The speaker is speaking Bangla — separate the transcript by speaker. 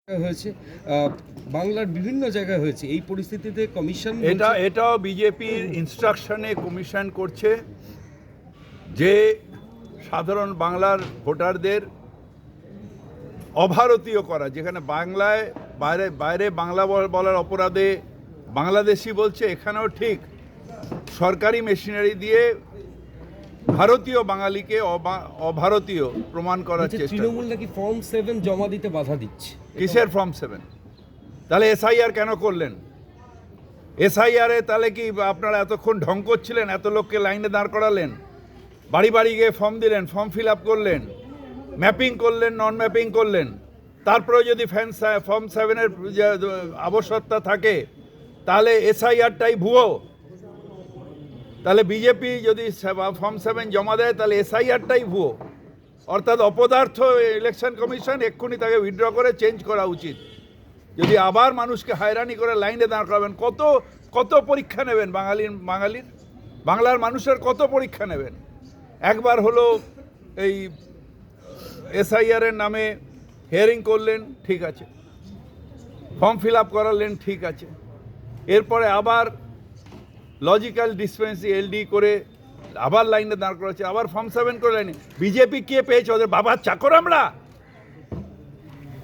Speaker 1: হয়েছে বাংলার বিভিন্ন জায়গায় হয়েছে। এই পরিস্থিতিতে কমিশন
Speaker 2: এটাও বিজেপির ইনস্ট্রাকশনে কমিশন করছে যে সাধারণ বাংলার ভোটারদের অভারতীয় করা, যেখানে বাংলায় বাইরে বাইরে বাংলা বলার অপরাধে বাংলাদেশি বলছে, এখানেও ঠিক সরকারি মেশিনারি দিয়ে ভারতীয় বাঙালিকে অভারতীয় প্রমাণ করার চেষ্টা।
Speaker 1: তৃণমূল নাকি ফর্ম 7 জমা দিতে বাধা দিচ্ছে।
Speaker 2: কিসের ফর্ম 7? তাহলে এসআইআর কেন করলেন? এসআইআরে তাহলে কি আপনারা এতক্ষণ ঢং করছিলেন? এত লোককে লাইনে দাঁড় করালেন, বাড়ি বাড়ি গিয়ে ফর্ম দিলেন, ফর্ম ফিল আপ করলেন, ম্যাপিং করলেন, নন ম্যাপিং করলেন, তারপরেও যদি ফর্ম 7-এর আবশ্যকতা থাকে তাহলে এসআইআরটাই ভুয়ো। তাহলে বিজেপি যদি ফর্ম 7 জমা দেয় তাহলে এসআইআরটাই ভুয়ো, অর্থাৎ অপদার্থ। ইলেকশন কমিশন এক্ষুনি তাকে উইথড্র করে চেঞ্জ করা উচিত। যদি আবার মানুষকে হয়রানি করে লাইনে দাঁড় করাবেন, কত পরীক্ষা নেবেন বাংলার মানুষের কত পরীক্ষা নেবেন? একবার হলো এই এসআইআরের নামে হিয়ারিং করলেন, ঠিক আছে, ফর্ম ফিল আপ করালেন, ঠিক আছে, এরপরে আবার লজিক্যাল ডিসপেন্সি এলডি করে আবার লাইনে দাঁড় করাচ্ছে, আবার ফর্ম 7 করে লাইনে। বিজেপি কে পেয়েছে? ওদের বাবার চাকর আমরা?